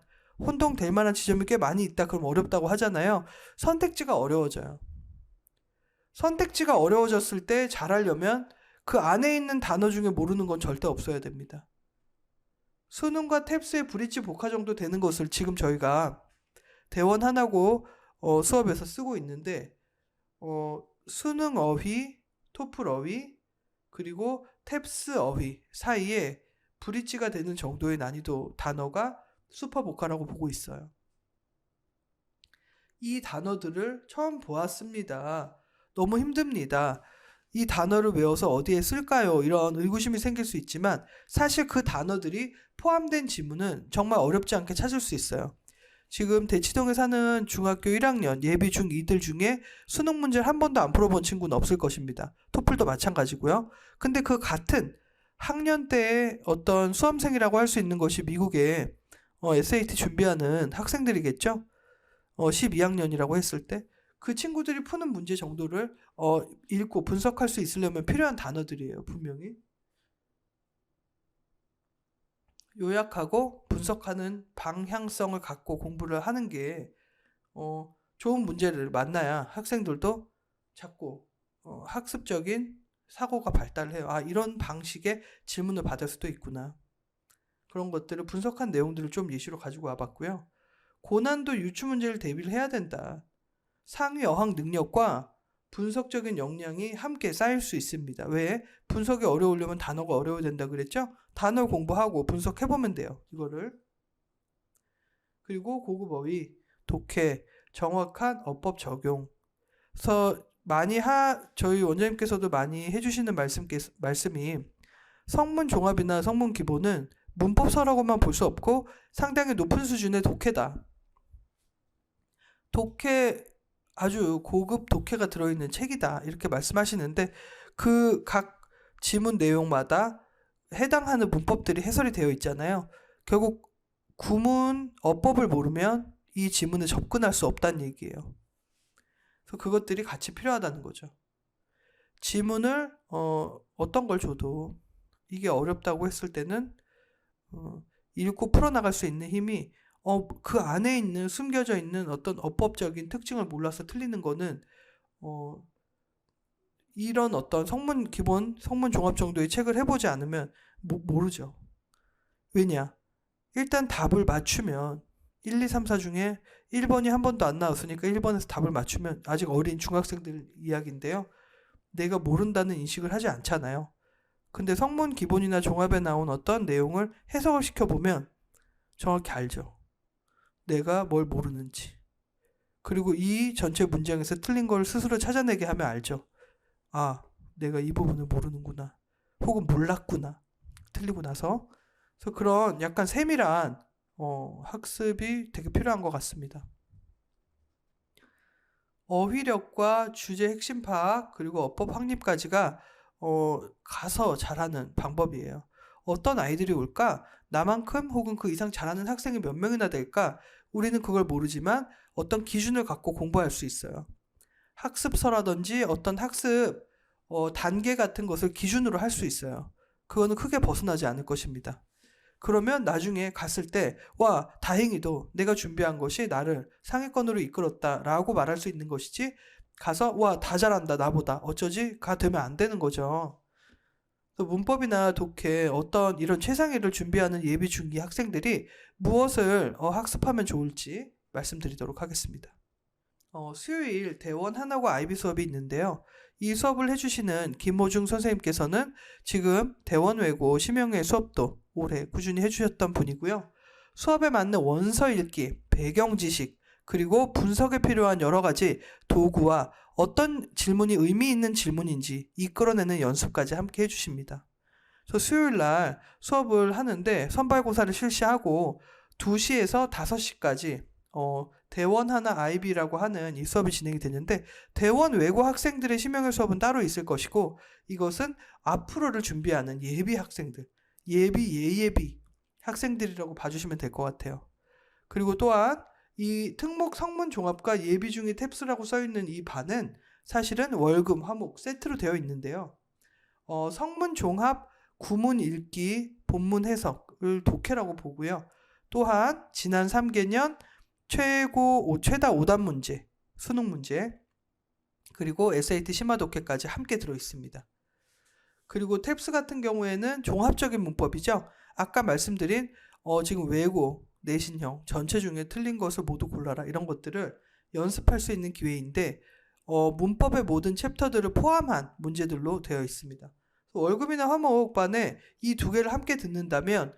지점이 꽤 많이 있다. 그럼 어렵다고 하잖아요. 선택지가 어려워져요. 선택지가 어려워졌을 때 잘하려면 그 안에 있는 단어 중에 모르는 건 절대 없어야 됩니다. 수능과 탭스의 브릿지 복화 정도 되는 것을 지금 저희가 대원 하나고 수업에서 쓰고 있는데 수능 어휘, 토플 어휘, 그리고 탭스 어휘 사이에 브릿지가 되는 정도의 난이도 단어가 슈퍼 복화라고 보고 있어요. 이 단어들을 처음 보았습니다. 너무 힘듭니다. 이 단어를 외워서 어디에 쓸까요? 이런 의구심이 생길 수 있지만 사실 그 단어들이 포함된 지문은 정말 어렵지 않게 찾을 수 있어요. 지금 대치동에 사는 중학교 1학년 예비 중2들 중에 수능 문제를 한 번도 안 풀어본 친구는 없을 것입니다. 토플도 마찬가지고요. 근데 그 같은 학년 때의 어떤 수험생이라고 할 수 있는 것이 미국의 SAT 준비하는 학생들이겠죠? 12학년이라고 했을 때 그 친구들이 푸는 문제 정도를 읽고 분석할 수 있으려면 필요한 단어들이에요. 분명히. 요약하고 분석하는 방향성을 갖고 공부를 하는 게 좋은 문제를 만나야 학생들도 자꾸 학습적인 사고가 발달을 해요. 아, 이런 방식의 질문을 받을 수도 있구나. 그런 것들을 분석한 내용들을 좀 예시로 가지고 와봤고요. 고난도 유추 문제를 대비를 해야 된다. 상위 어학 능력과 분석적인 역량이 함께 쌓일 수 있습니다. 왜? 분석이 어려우려면 단어가 어려워야 된다 그랬죠? 단어 공부하고 분석해보면 돼요. 이거를. 그리고 고급 어휘, 독해, 정확한 어법 적용. 그래서 저희 원장님께서도 많이 해주시는 말씀이 성문 종합이나 성문 기본은 문법서라고만 볼 수 없고 상당히 높은 수준의 독해다. 독해, 아주 고급 독해가 들어있는 책이다. 이렇게 말씀하시는데 그 각 지문 내용마다 해당하는 문법들이 해설이 되어 있잖아요. 결국 구문, 어법을 모르면 이 지문에 접근할 수 없다는 얘기예요. 그래서 그것들이 같이 필요하다는 거죠. 지문을 어떤 걸 줘도 이게 어렵다고 했을 때는 읽고 풀어나갈 수 있는 힘이 그 안에 있는 숨겨져 있는 어떤 어법적인 특징을 몰라서 틀리는 거는 이런 어떤 성문 기본, 성문 종합 정도의 책을 해보지 않으면 모르죠. 왜냐? 일단 답을 맞추면 1, 2, 3, 4 중에 1번이 한 번도 안 나왔으니까 1번에서 답을 맞추면 아직 어린 중학생들 이야기인데요. 내가 모른다는 인식을 하지 않잖아요. 근데 성문 기본이나 종합에 나온 어떤 내용을 해석을 시켜보면 정확히 알죠. 내가 뭘 모르는지. 그리고 이 전체 문장에서 틀린 걸 스스로 찾아내게 하면 알죠. 아, 내가 이 부분을 모르는구나. 혹은 몰랐구나. 틀리고 나서. 그래서 그런 약간 세밀한 학습이 되게 필요한 것 같습니다. 어휘력과 주제 핵심 파악 그리고 어법 확립까지가 가서 잘하는 방법이에요. 어떤 아이들이 올까? 나만큼 혹은 그 이상 잘하는 학생이 몇 명이나 될까? 우리는 그걸 모르지만 어떤 기준을 갖고 공부할 수 있어요. 학습서라든지 어떤 학습 단계 같은 것을 기준으로 할 수 있어요. 그거는 크게 벗어나지 않을 것입니다. 그러면 나중에 갔을 때 와, 다행히도 내가 준비한 것이 나를 상위권으로 이끌었다라고 말할 수 있는 것이지 가서 와, 다 잘한다 나보다 어쩌지? 가 되면 안 되는 거죠. 문법이나 독해 어떤 이런 최상위를 준비하는 예비 중기 학생들이 무엇을 학습하면 좋을지 말씀드리도록 하겠습니다. 수요일 대원 하나과 IB 수업이 있는데요. 이 수업을 해주시는 김호중 선생님께서는 지금 대원 외고 심형래 수업도 올해 꾸준히 해주셨던 분이고요. 수업에 맞는 원서 읽기, 배경 지식, 그리고 분석에 필요한 여러 가지 도구와 어떤 질문이 의미 있는 질문인지 이끌어내는 연습까지 함께 해주십니다. 그래서 수요일 날 수업을 하는데 선발고사를 실시하고 2시에서 5시까지 대원 하나 IB라고 하는 이 수업이 진행이 되는데, 대원 외고 학생들의 심형래 수업은 따로 있을 것이고, 이것은 앞으로를 준비하는 예비 학생들, 예예비 학생들이라고 봐주시면 될 것 같아요. 그리고 또한 이 특목 성문 종합과 예비 중의 탭스라고 써있는 이 반은 사실은 월금, 화목 세트로 되어 있는데요. 성문 종합, 구문 읽기, 본문 해석을 독해라고 보고요. 또한 지난 3개년 최다 5단 문제, 수능 문제, 그리고 SAT 심화 독해까지 함께 들어있습니다. 그리고 탭스 같은 경우에는 종합적인 문법이죠. 아까 말씀드린 지금 외고, 내신형, 전체 중에 틀린 것을 모두 골라라, 이런 것들을 연습할 수 있는 기회인데 문법의 모든 챕터들을 포함한 문제들로 되어 있습니다. 월급이나 화목반에 이 2개를 함께 듣는다면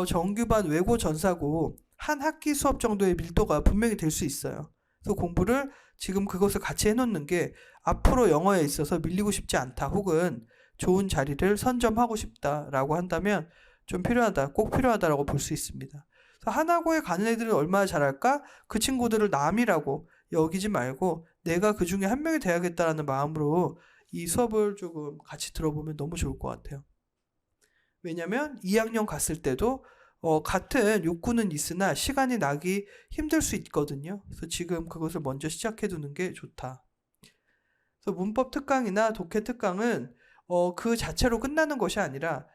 정규반 외고 전사고 한 학기 수업 정도의 밀도가 분명히 될 수 있어요. 그래서 공부를 지금 그것을 같이 해놓는 게 앞으로 영어에 있어서 밀리고 싶지 않다, 혹은 좋은 자리를 선점하고 싶다라고 한다면 좀 필요하다, 꼭 필요하다라고 볼 수 있습니다. 그래서 하나고에 가는 애들은 얼마나 잘할까? 그 친구들을 남이라고 여기지 말고 내가 그 중에 한 명이 돼야겠다라는 마음으로 이 수업을 조금 같이 들어보면 너무 좋을 것 같아요. 왜냐면 2학년 갔을 때도 같은 욕구는 있으나 시간이 나기 힘들 수 있거든요. 그래서 지금 그것을 먼저 시작해 두는 게 좋다. 그래서 문법 특강이나 독해 특강은 그 자체로 끝나는 것이 아니라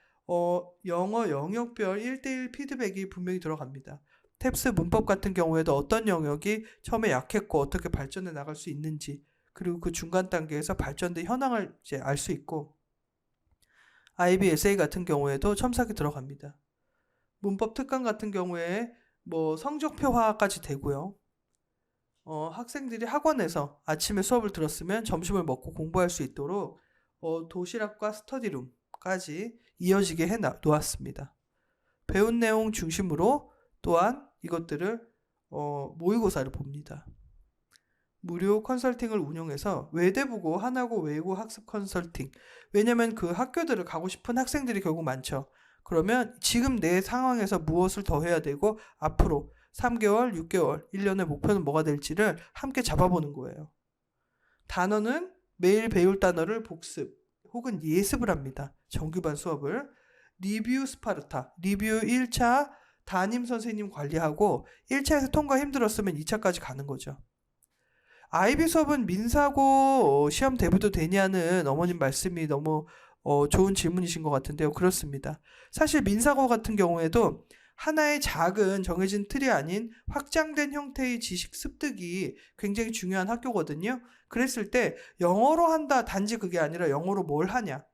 영어 영역별 1대1 피드백이 분명히 들어갑니다. 탭스 문법 같은 경우에도 어떤 영역이 처음에 약했고 어떻게 발전해 나갈 수 있는지, 그리고 그 중간 단계에서 발전된 현황을 이제 알 수 있고, IB 에세이 같은 경우에도 첨삭이 들어갑니다. 문법 특강 같은 경우에 성적표화까지 되고요. 학생들이 학원에서 아침에 수업을 들었으면 점심을 먹고 공부할 수 있도록 도시락과 스터디룸까지 이어지게 해 놓았습니다. 배운 내용 중심으로 또한 이것들을 모의고사를 봅니다. 무료 컨설팅을 운영해서 외대부고, 하나고 외고 학습 컨설팅, 왜냐면 그 학교들을 가고 싶은 학생들이 결국 많죠. 그러면 지금 내 상황에서 무엇을 더 해야 되고 앞으로 3개월, 6개월, 1년의 목표는 뭐가 될지를 함께 잡아보는 거예요. 단어는 매일 배울 단어를 복습 혹은 예습을 합니다. 정규반 수업을. 리뷰 스파르타, 리뷰 1차 담임 선생님 관리하고 1차에서 통과 힘들었으면 2차까지 가는 거죠. IB 수업은 민사고 시험 대비도 되냐는 어머님 말씀이 너무 좋은 질문이신 것 같은데요. 그렇습니다. 사실 민사고 같은 경우에도 하나의 작은 정해진 틀이 아닌 확장된 형태의 지식 습득이 굉장히 중요한 학교거든요. 그랬을 때 영어로 한다, 단지 그게 아니라 영어로 뭘 하냐,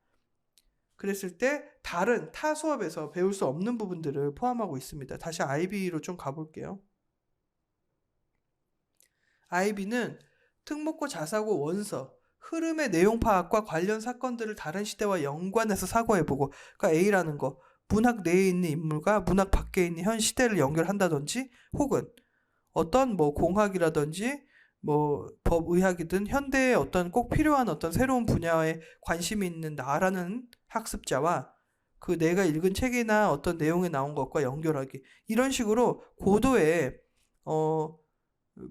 그랬을 때 다른 타 수업에서 배울 수 없는 부분들을 포함하고 있습니다. 다시 IB로 좀 가볼게요. IB는 특목고 자사고 원서, 흐름의 내용 파악과 관련 사건들을 다른 시대와 연관해서 사고해보고, 그러니까 A라는 거, 문학 내에 있는 인물과 문학 밖에 있는 현 시대를 연결한다든지, 혹은 어떤 공학이라든지 법의학이든 현대에 어떤 꼭 필요한 어떤 새로운 분야에 관심이 있는 나라는 학습자와 그 내가 읽은 책이나 어떤 내용에 나온 것과 연결하기, 이런 식으로 고도의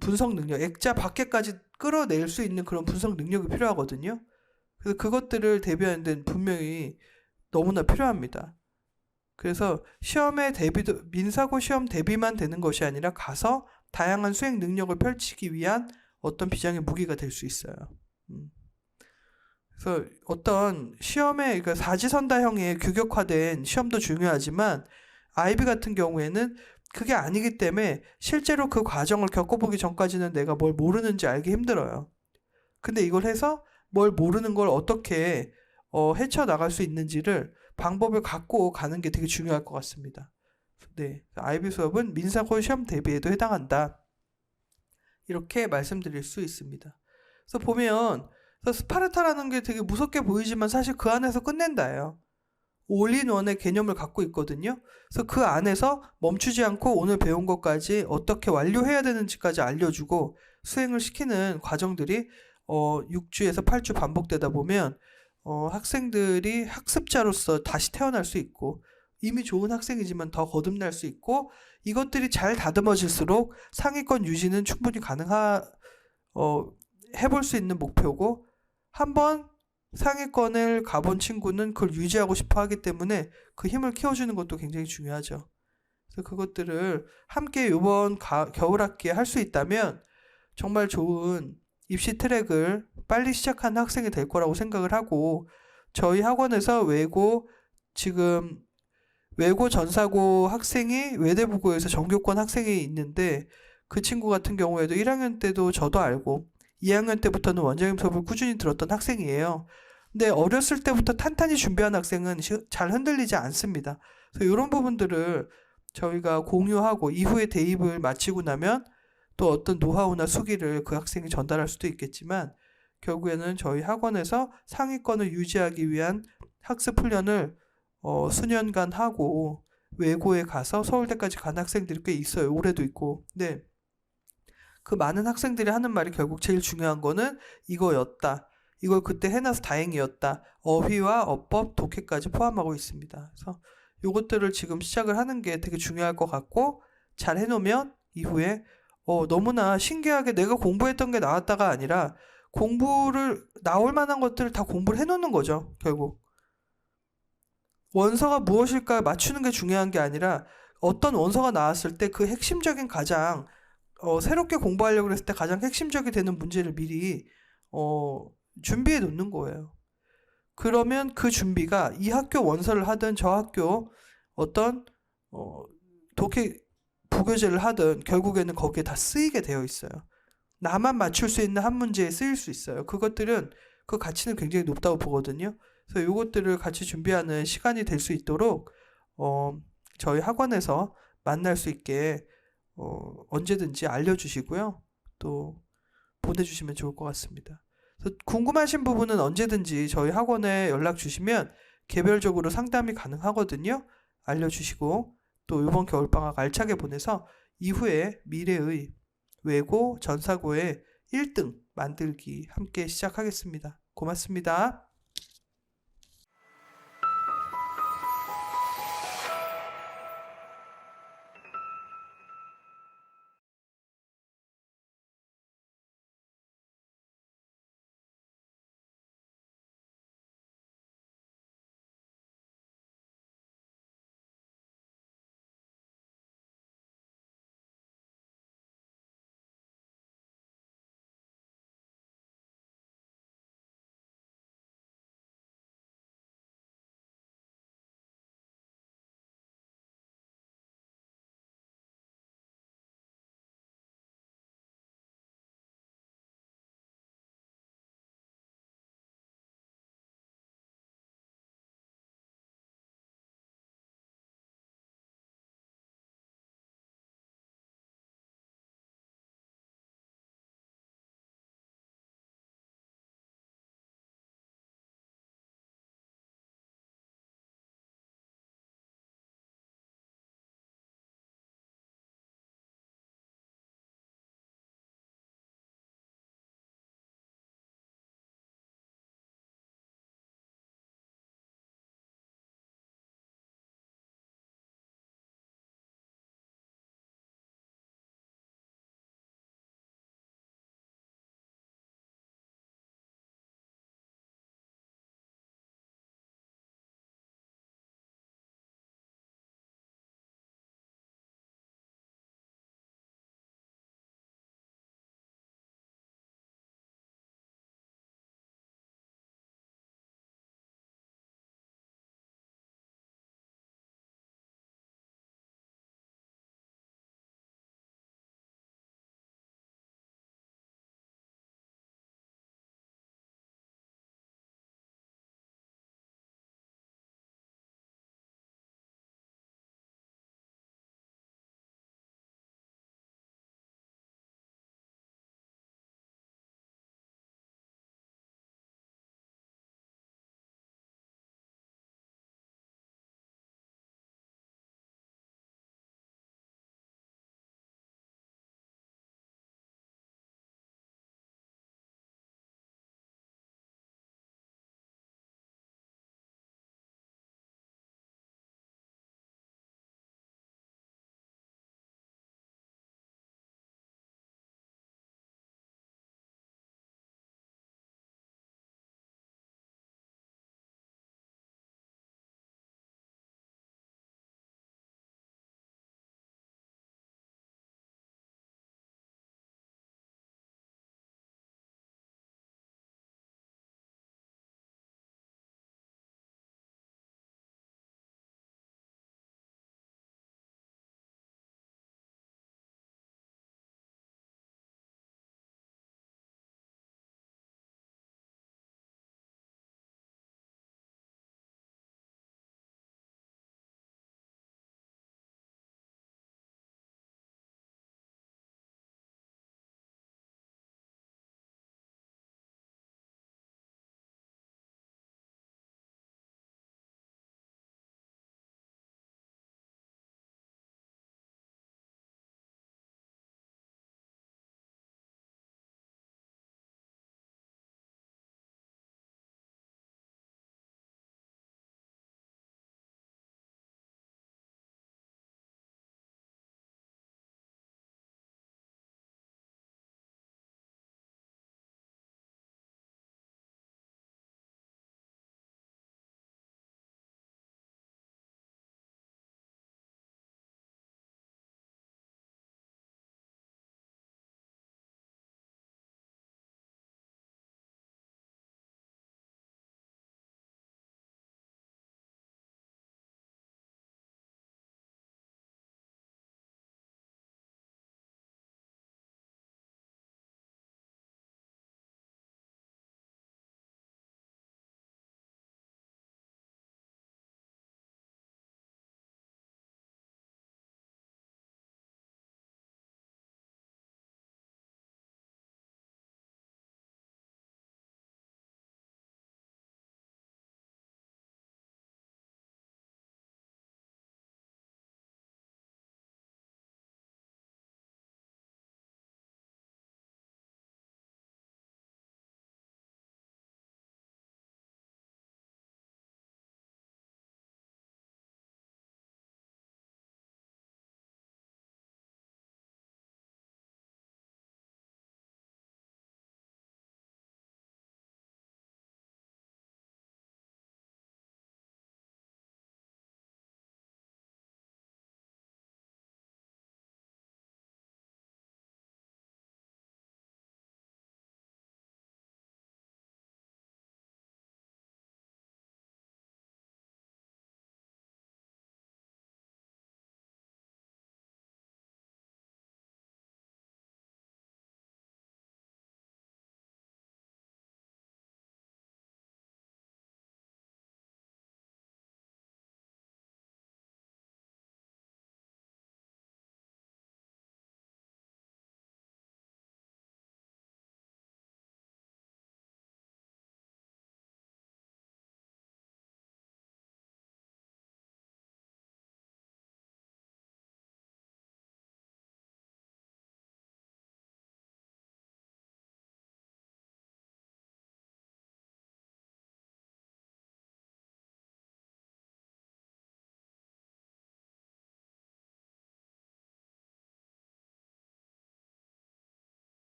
분석 능력, 액자 밖에까지 끌어낼 수 있는 그런 분석 능력이 필요하거든요. 그래서 그것들을 대비하는 데는 분명히 너무나 필요합니다. 그래서 시험에 대비도, 민사고 시험 대비만 되는 것이 아니라 가서 다양한 수행 능력을 펼치기 위한 어떤 비장의 무기가 될 수 있어요. 그래서 어떤 시험에, 그러니까 사지선다형의 규격화된 시험도 중요하지만 IB 같은 경우에는 그게 아니기 때문에 실제로 그 과정을 겪어보기 전까지는 내가 뭘 모르는지 알기 힘들어요. 근데 이걸 해서 뭘 모르는 걸 어떻게 헤쳐나갈 수 있는지를 방법을 갖고 가는 게 되게 중요할 것 같습니다. 네, IB 수업은 민사고 시험 대비에도 해당한다. 이렇게 말씀드릴 수 있습니다. 그래서 보면 스파르타라는 게 되게 무섭게 보이지만 사실 그 안에서 끝낸다예요. 올인원의 개념을 갖고 있거든요. 그래서 그 안에서 멈추지 않고 오늘 배운 것까지 어떻게 완료해야 되는지까지 알려주고 수행을 시키는 과정들이 6주에서 8주 반복되다 보면 학생들이 학습자로서 다시 태어날 수 있고 이미 좋은 학생이지만 더 거듭날 수 있고 이것들이 잘 다듬어질수록 상위권 유지는 충분히 해볼 수 있는 목표고 한번 상위권을 가본 친구는 그걸 유지하고 싶어 하기 때문에 그 힘을 키워주는 것도 굉장히 중요하죠. 그래서 그것들을 함께 이번 겨울 학기에 할 수 있다면 정말 좋은 입시 트랙을 빨리 시작하는 학생이 될 거라고 생각을 하고 저희 학원에서 지금 외고 전사고 학생이 외대부고에서 전교권 학생이 있는데 그 친구 같은 경우에도 1학년 때도 저도 알고 2학년 때부터는 원장님 수업을 꾸준히 들었던 학생이에요. 근데 어렸을 때부터 탄탄히 준비한 학생은 잘 흔들리지 않습니다. 그래서 이런 부분들을 저희가 공유하고 이후에 대입을 마치고 나면 또 어떤 노하우나 수기를 그 학생이 전달할 수도 있겠지만 결국에는 저희 학원에서 상위권을 유지하기 위한 학습 훈련을 수년간 하고 외고에 가서 서울대까지 간 학생들이 꽤 있어요. 올해도 있고. 네. 그 많은 학생들이 하는 말이 결국 제일 중요한 거는 이거였다. 이걸 그때 해놔서 다행이었다. 어휘와 어법, 독해까지 포함하고 있습니다. 그래서 요것들을 지금 시작을 하는 게 되게 중요할 것 같고 잘 해놓으면 이후에 너무나 신기하게 내가 공부했던 게 나왔다가 아니라 나올 만한 것들을 다 공부를 해놓는 거죠. 결국. 원서가 무엇일까 맞추는 게 중요한 게 아니라 어떤 원서가 나왔을 때 그 핵심적인 가장 새롭게 공부하려고 했을 때 가장 핵심적이 되는 문제를 미리 준비해 놓는 거예요. 그러면 그 준비가 이 학교 원서를 하든 저 학교 어떤 독해 부교재를 하든 결국에는 거기에 다 쓰이게 되어 있어요. 나만 맞출 수 있는 한 문제에 쓰일 수 있어요. 그것들은 그 가치는 굉장히 높다고 보거든요. 그래서 이것들을 같이 준비하는 시간이 될 수 있도록 저희 학원에서 만날 수 있게 언제든지 알려주시고요. 또 보내주시면 좋을 것 같습니다. 그래서 궁금하신 부분은 언제든지 저희 학원에 연락 주시면 개별적으로 상담이 가능하거든요. 알려주시고 또 이번 겨울방학 알차게 보내서 이후에 미래의 외고 전사고의 1등 만들기 함께 시작하겠습니다. 고맙습니다.